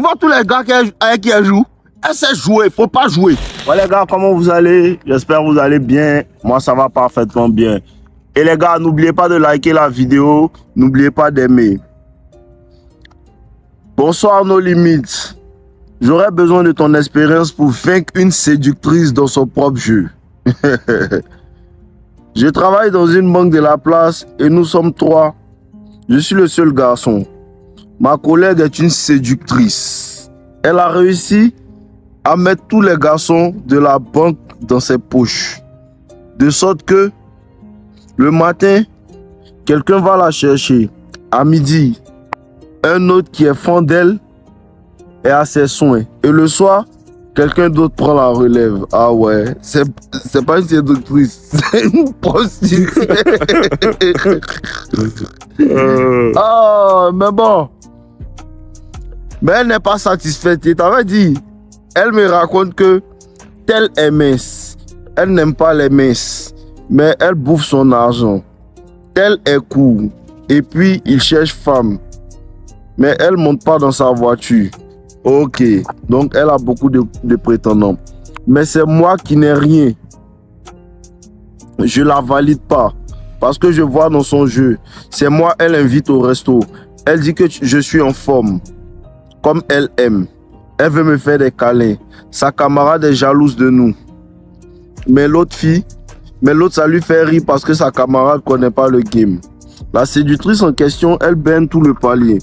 Tu vois tous les gars avec qui elle joue? Elle sait jouer, il faut pas jouer. Ouais les gars, comment vous allez? J'espère que vous allez bien. Moi, ça va parfaitement bien. Et les gars, n'oubliez pas de liker la vidéo. N'oubliez pas d'aimer. Bonsoir nos limites. J'aurais besoin de ton expérience pour vaincre une séductrice dans son propre jeu. Je travaille dans une banque de la place et nous sommes 3. Je suis le seul garçon. Ma collègue est une séductrice. Elle a réussi à mettre tous les garçons de la banque dans ses poches. De sorte que le matin, quelqu'un va la chercher. À midi, un autre qui est fan d'elle est à ses soins. Et le soir, quelqu'un d'autre prend la relève. Ah ouais, c'est pas une séductrice, c'est une prostituée. Ah, mais bon. Mais elle n'est pas satisfaite. Tu t'avais dit, elle me raconte que telle est mince. Elle n'aime pas les minces, mais elle bouffe son argent. Tel est court. Et puis, il cherche femme. Mais elle ne monte pas dans sa voiture. Ok, donc elle a beaucoup de prétendants. Mais c'est moi qui n'ai rien. Je la valide pas. Parce que je vois dans son jeu. C'est moi, elle invite au resto. Elle dit que je suis en forme. Comme elle aime. Elle veut me faire des câlins. Sa camarade est jalouse de nous. Mais l'autre ça lui fait rire parce que sa camarade connaît pas le game. La séductrice en question, elle baigne tout le palier.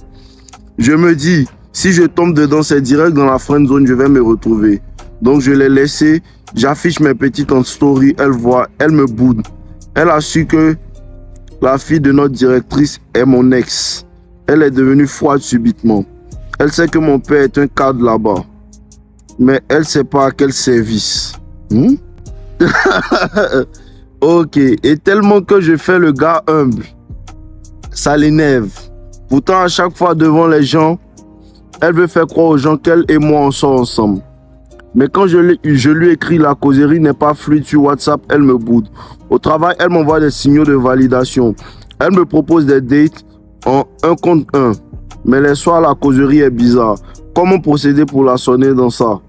Je me dis, si je tombe dedans, c'est direct dans la friend zone, je vais me retrouver. Donc je l'ai laissé, j'affiche mes petites en story, elle voit, elle me boude. Elle a su que la fille de notre directrice est mon ex. Elle est devenue froide subitement. Elle sait que mon père est un cadre là-bas. Mais elle sait pas à quel service. Ok, et tellement que je fais le gars humble. Ça l'énerve. Pourtant, à chaque fois devant les gens, elle veut faire croire aux gens qu'elle et moi on sort ensemble. Mais quand je lui écris la causerie n'est pas fluide sur WhatsApp, elle me boude. Au travail, elle m'envoie des signaux de validation. Elle me propose des dates en 1 contre 1. Mais les soirs, la causerie est bizarre. Comment procéder pour la sonner dans ça?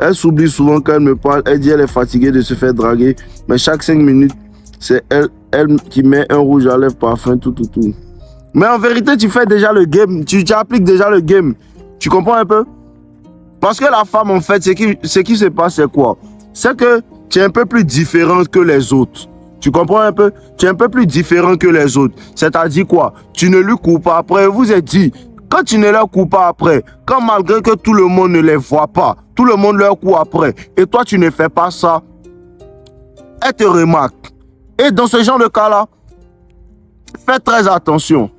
Elle s'oublie souvent quand elle me parle. Elle dit qu'elle est fatiguée de se faire draguer. Mais chaque 5 minutes, c'est elle qui met un rouge à lèvres, parfum, tout. Mais en vérité, tu fais déjà le game. Tu appliques déjà le game. Tu comprends un peu? Parce que la femme, en fait, ce qui se passe, c'est quoi? C'est que tu es un peu plus différent que les autres. Tu comprends un peu? Tu es un peu plus différent que les autres. C'est-à-dire quoi? Tu ne lui cours pas après. Vous êtes dit, quand tu ne leur cours pas après, quand malgré que tout le monde ne les voit pas, tout le monde leur court après, et toi tu ne fais pas ça, elle te remarque. Et dans ce genre de cas-là, fais très attention.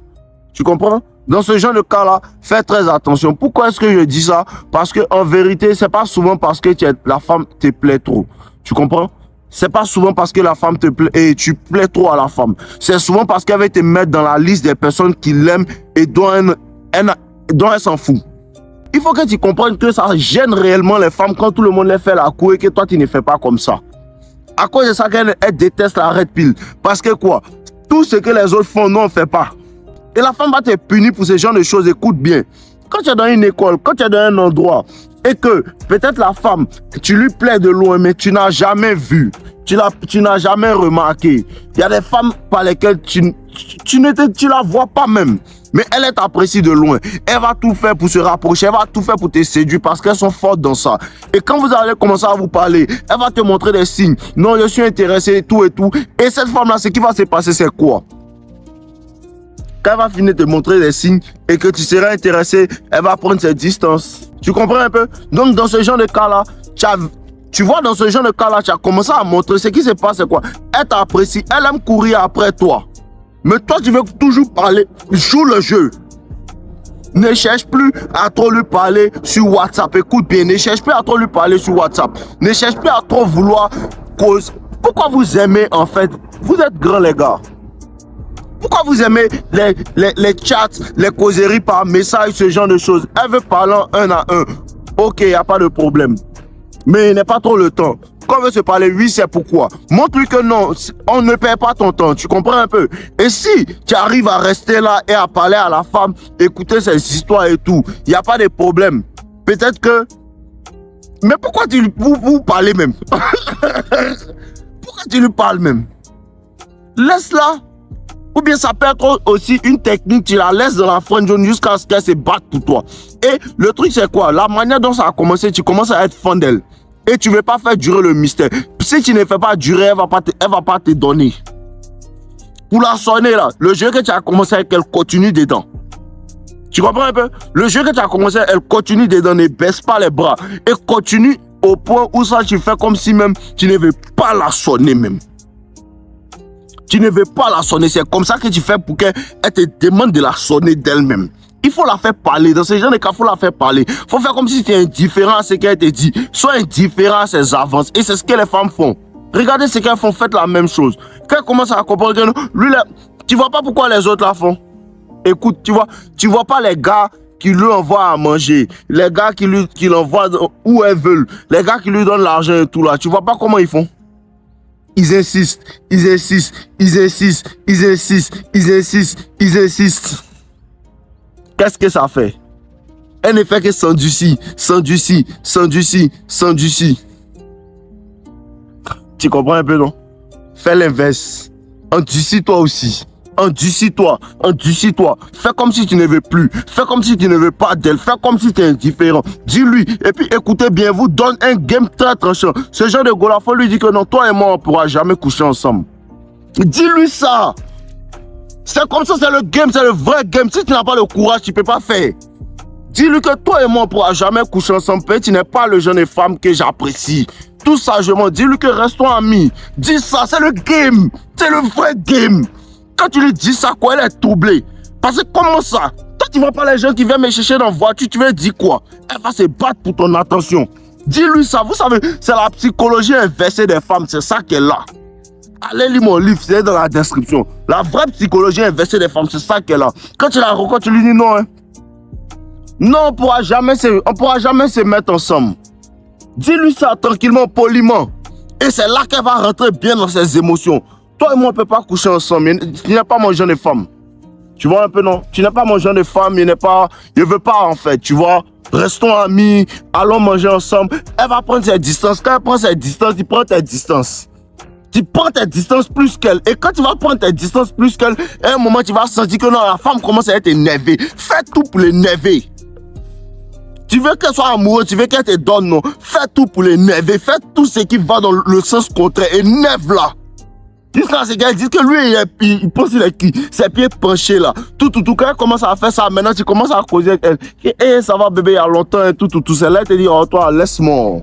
Tu comprends? Dans ce genre de cas-là, fais très attention. Pourquoi est-ce que je dis ça? Parce qu'en vérité, c'est pas souvent parce que la femme te plaît trop. Tu comprends? C'est pas souvent parce que la femme te plaît et tu plais trop à la femme. C'est souvent parce qu'elle va te mettre dans la liste des personnes qui l'aiment et dont elle s'en fout. Il faut que tu comprennes que ça gêne réellement les femmes quand tout le monde les fait la cour et que toi tu ne fais pas comme ça. À cause de ça qu'elle déteste la red pill. Parce que quoi? Tout ce que les autres font, nous on ne fait pas. Et la femme va te punir pour ce genre de choses. Écoute bien. Quand tu es dans une école, quand tu es dans un endroit et que peut-être la femme, tu lui plais de loin mais tu n'as jamais vu, tu n'as jamais remarqué. Il y a des femmes par lesquelles tu la vois pas même. Mais elle t'apprécie de loin. Elle va tout faire pour se rapprocher. Elle va tout faire pour te séduire parce qu'elles sont fortes dans ça. Et quand vous allez commencer à vous parler, elle va te montrer des signes. Non, je suis intéressé et tout. Et cette femme-là, ce qui va se passer, c'est quoi? Quand elle va finir de te montrer des signes et que tu seras intéressé, elle va prendre ses distances. Tu comprends un peu? Donc, dans ce genre de cas-là, tu vois, dans ce genre de cas-là, tu as commencé à montrer ce qui se passe, c'est quoi? Elle t'apprécie. Elle aime courir après toi. Mais toi, tu veux toujours parler, joue le jeu. Ne cherche plus à trop lui parler sur WhatsApp. Écoute bien, ne cherche plus à trop lui parler sur WhatsApp. Ne cherche plus à trop vouloir cause. Pourquoi vous aimez, en fait, vous êtes grands les gars. Pourquoi vous aimez les chats, les causeries par message, ce genre de choses? Elle veut parler en 1 à 1. Ok, il n'y a pas de problème. Mais il n'est pas trop le temps. Quand on veut se parler, oui, c'est pourquoi. Montre-lui que non, on ne perd pas ton temps, tu comprends un peu? Et si tu arrives à rester là et à parler à la femme, écouter ses histoires et tout, il n'y a pas de problème. peut-être que... Mais pourquoi vous parlez même? Pourquoi tu lui parles même? Laisse-la. Ou bien ça peut être aussi une technique, tu la laisses dans la friend zone jusqu'à ce qu'elle se batte pour toi. Et le truc c'est quoi? La manière dont ça a commencé, tu commences à être fan d'elle. Et tu ne veux pas faire durer le mystère. Si tu ne fais pas durer, elle va pas te donner. Pour la sonner là, le jeu que tu as commencé avec elle continue dedans. Tu comprends un peu? Le jeu que tu as commencé, elle continue dedans, ne baisse pas les bras. Et continue au point où ça tu fais comme si même tu ne veux pas la sonner même. Tu ne veux pas la sonner, c'est comme ça que tu fais pour qu'elle te demande de la sonner d'elle-même. Il faut la faire parler. Dans ces gens de cas, il faut la faire parler. Il faut faire comme si tu es indifférent à ce qu'elle te dit. Sois indifférent à ses avances. Et c'est ce que les femmes font. Regardez ce qu'elles font, faites la même chose. Quand elles commencent à comprendre que lui, là, tu vois pas pourquoi les autres la font. Écoute, tu vois pas les gars qui lui envoient à manger, les gars qui l'envoient où elles veulent, les gars qui lui donnent l'argent et tout là. Tu vois pas comment ils font? Ils insistent, ils insistent, ils insistent, ils insistent, ils insistent, ils insistent. Qu'est-ce que ça fait? Elle ne fait que s'endurcir, s'endurcir, s'endurcir, s'endurcir. Tu comprends un peu, non? Fais l'inverse. Endurcis-toi aussi. Endurcis-toi, endurcis-toi. Fais comme si tu ne veux plus. Fais comme si tu ne veux pas d'elle. Fais comme si tu es indifférent. Dis-lui. Et puis écoutez bien, vous donne un game très tranchant. Ce genre de gars-là, faut lui dire que non, toi et moi, on ne pourra jamais coucher ensemble. Dis-lui ça. C'est comme ça, c'est le game, c'est le vrai game. Si tu n'as pas le courage, tu ne peux pas faire. Dis-lui que toi et moi, on ne pourra jamais coucher ensemble. Tu n'es pas le genre de femme que j'apprécie. Tout sagement, dis-lui que restons amis. Dis ça, c'est le game. C'est le vrai game. Quand tu lui dis ça, quoi, elle est troublée. Parce que comment ça? Toi, tu vois pas les gens qui viennent me chercher dans la voiture, tu veux dire quoi? Elle va se battre pour ton attention. Dis-lui ça. Vous savez, c'est la psychologie inversée des femmes. C'est ça qu'elle a. Allez lire mon livre, c'est dans la description. La vraie psychologie inversée des femmes, c'est ça qu'elle a. Quand tu la rencontres, tu lui dis non. Hein? Non, on ne pourra jamais se mettre ensemble. Dis-lui ça tranquillement, poliment. Et c'est là qu'elle va rentrer bien dans ses émotions. Toi et moi, on ne peut pas coucher ensemble. Tu n'es pas mon genre de femme. Tu vois un peu, non? Tu n'es pas mon genre de femme. Je ne veux pas, en fait. Tu vois? Restons amis. Allons manger ensemble. Elle va prendre ses distances. Quand elle prend ses distances, tu prends tes distances. Tu prends tes distances plus qu'elle. Et quand tu vas prendre tes distances plus qu'elle, à un moment, tu vas sentir que non, la femme commence à être énervée. Fais tout pour l'énerver. Tu veux qu'elle soit amoureuse, tu veux qu'elle te donne, non? Fais tout pour l'énerver. Fais tout ce qui va dans le sens contraire. Énerve-la. Jusqu'à ce qu'elle dise que lui, il pose ses pieds penchés là. Tout. Quand elle commence à faire ça, maintenant tu commences à causer avec elle. Et ça va bébé, il y a longtemps et tout. C'est là, elle te dit, oh toi, laisse-moi.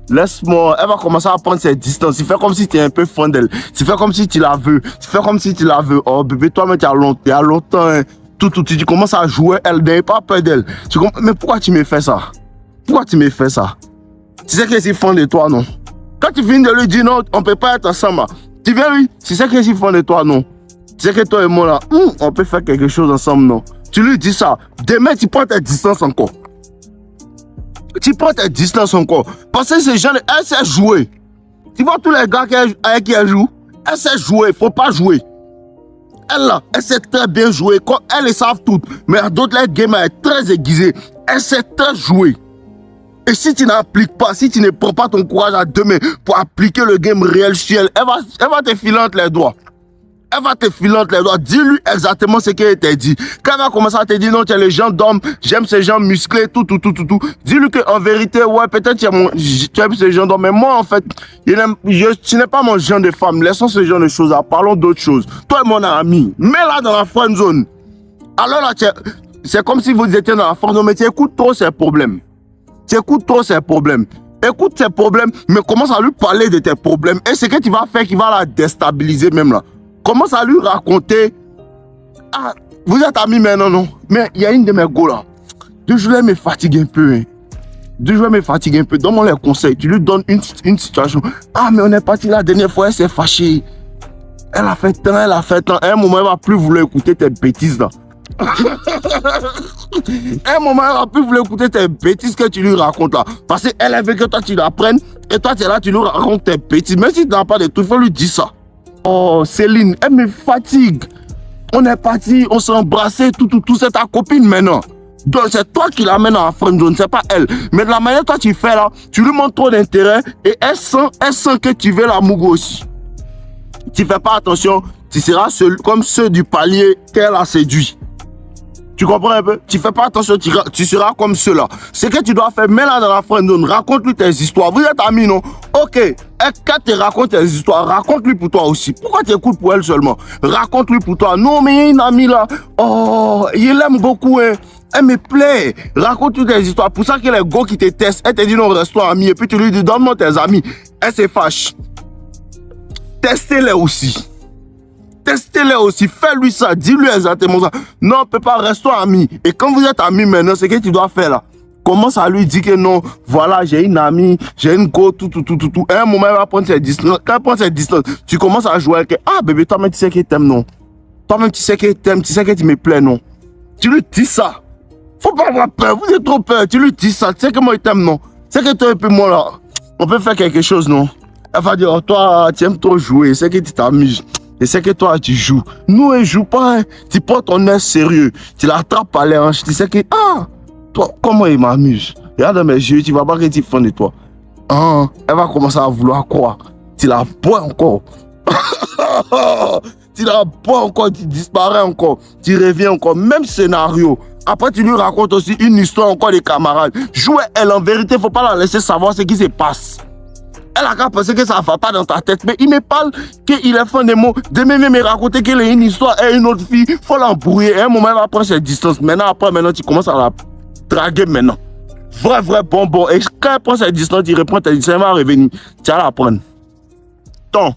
Laisse-moi. Elle va commencer à prendre ses distances. Tu fais comme si tu es un peu fan d'elle. Tu fais comme si tu la veux. Tu fais comme si tu la veux. Oh bébé, toi-même, il y a longtemps. Hein. Tu commences à jouer, elle n'avait pas peur d'elle. Mais pourquoi tu me fais ça? Pourquoi tu me fais ça? Tu sais que c'est fan de toi, non? Quand tu finis de lui dire non, on ne peut pas être ensemble. Tu viens lui, tu sais que c'est fan de toi, non? Tu sais que toi et moi là, on peut faire quelque chose ensemble, non? Tu lui dis ça. Demain, tu prends tes distances encore. Tu prends tes distances encore. Parce que ces gens, elle sait jouer. Tu vois tous les gars avec qui elle joue? Elle sait jouer, il ne faut pas jouer. Elle là, elle sait très bien jouer. Elles les savent toutes. Mais à d'autres, la game est très aiguisée. Elle sait très jouer. Et si tu n'appliques pas, si tu ne prends pas ton courage à deux mains pour appliquer le game réel sur elle, elle va te filer entre les doigts. Elle va te filer entre les doigts. Dis-lui exactement ce qu'elle t'a dit. Quand elle va commencer à te dire non, tu es les gens d'hommes, j'aime ces gens musclés, tout. Dis-lui qu'en vérité, ouais, peut-être tu aimes ces gens d'hommes, mais moi, en fait, tu n'es pas mon genre de femme. Laissons ce genre de choses là. Parlons d'autres choses. Toi et mon ami, mets-la dans la friend zone. Alors là, c'est comme si vous étiez dans la friend zone, mais tu écoutes trop ses problèmes. Tu écoutes trop ses problèmes. Écoute ses problèmes, mais commence à lui parler de tes problèmes. Et ce que tu vas faire qui va la déstabiliser même là. Commence à lui raconter. Ah, vous êtes amis maintenant, non? Mais il y a une de mes go là. Je voulais me fatiguer un peu. Hein. Je voulais me fatiguer un peu. Donne-moi les conseils. Tu lui donnes une situation. Ah, mais on est parti la dernière fois, elle s'est fâchée. Elle a fait tant. À un moment, elle va plus vouloir écouter tes bêtises là. À un moment, elle va plus vouloir écouter tes bêtises que tu lui racontes là. Parce qu'elle veut que toi tu l'apprennes. Et toi tu es là, tu lui racontes tes bêtises. Même si tu n'as pas de tout, il faut lui dire ça. Oh Céline, elle me fatigue. On est parti, on s'est embrassé, tout, c'est ta copine maintenant. Donc c'est toi qui l'amènes à la friend zone, c'est pas elle. Mais de la manière que tu fais là, tu lui montres trop d'intérêt et elle sent que tu veux la mougo aussi. Tu fais pas attention, tu seras comme ceux du palier qu'elle a séduit. Tu comprends un peu? Tu fais pas attention, tu seras comme ceux-là. Ce que tu dois faire, mets-la dans la friend zone, raconte-lui tes histoires. Vous êtes amis, non? Ok, quand tu racontes tes histoires, raconte-lui pour toi aussi. Pourquoi tu écoutes pour elle seulement? Raconte-lui pour toi. Non, mais il y a une amie là. Oh, il l'aime beaucoup, hein. Elle me plaît. Raconte-lui tes histoires. Pour ça que les gars qui te testent, elle te dit non, reste-toi ami. Et puis tu lui dis, donne-moi tes amis. Elle se fâche. Testez-les aussi. Testez-les aussi, fais-lui ça, dis-lui exactement ça. Non, papa, reste-toi ami. Et quand vous êtes amis maintenant, c'est ce que tu dois faire là. Commence à lui dire que non, voilà, j'ai une amie, j'ai une go, tout. Et à un moment, elle va prendre ses distances. Quand elle prend ses distances, tu commences à jouer avec elle. Ah, bébé, toi-même, tu sais qu'elle t'aime, non? Toi-même, tu sais qu'elle t'aime, tu sais que tu me plais, non? Tu lui dis ça. Faut pas avoir peur, vous êtes trop peur. Tu lui dis ça, tu sais que moi, il t'aime, non? Tu sais que toi et puis moi, là, on peut faire quelque chose, non? Elle va dire, oh, toi, tu aimes trop jouer, c'est que tu t'amuses. Et c'est que toi, tu joues. Nous, elle ne joue pas. Hein. Tu portes ton air sérieux. Tu l'attrapes par les hanches. Tu sais que, ah, toi, comment il m'amuse. Regarde dans mes yeux, tu vas pas que tu fais de toi. Ah, elle va commencer à vouloir croire. Tu la bois encore. Tu la bois encore, tu disparais encore. Tu reviens encore. Même scénario. Après, tu lui racontes aussi une histoire encore des camarades. Jouer elle, en vérité, il ne faut pas la laisser savoir ce qui se passe. Elle a qu'à penser que ça ne va pas dans ta tête. Mais il me parle qu'il est fan des mots. Demain, il me raconter qu'il a une histoire et une autre fille. Il faut l'embrouiller. À un moment, elle va prendre ses distances. Maintenant, tu commences à la draguer maintenant. Vrai bonbon. Et quand elle prend ses distances, il reprend tes distances. Elle va revenir. Tu vas la prendre. Tant.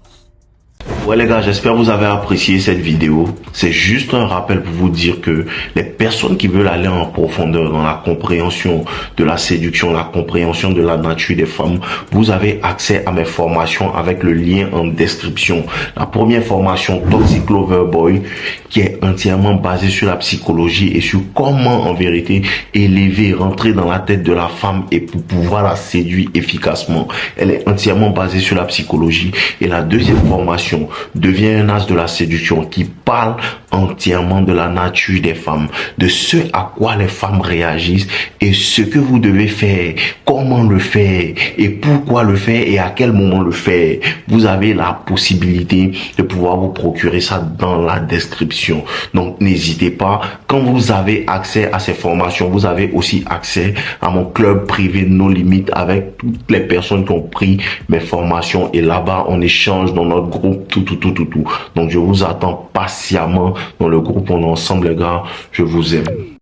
Ouais les gars, j'espère que vous avez apprécié cette vidéo. C'est juste un rappel pour vous dire que les personnes qui veulent aller en profondeur dans la compréhension de la séduction, la compréhension de la nature des femmes, vous avez accès à mes formations avec le lien en description. La première formation, Toxic Lover Boy, qui est entièrement basée sur la psychologie et sur comment en vérité élever, rentrer dans la tête de la femme et pour pouvoir la séduire efficacement. Elle est entièrement basée sur la psychologie. Et la deuxième formation, devient un as de la séduction qui parle entièrement de la nature des femmes, de ce à quoi les femmes réagissent et ce que vous devez faire, comment le faire et pourquoi le faire et à quel moment le faire. Vous avez la possibilité de pouvoir vous procurer ça dans la description. Donc n'hésitez pas, quand vous avez accès à ces formations, vous avez aussi accès à mon club privé No Limites avec toutes les personnes qui ont pris mes formations et là-bas on échange dans notre groupe tout. Donc je vous attends patiemment dans le groupe, on est ensemble les gars, je vous aime.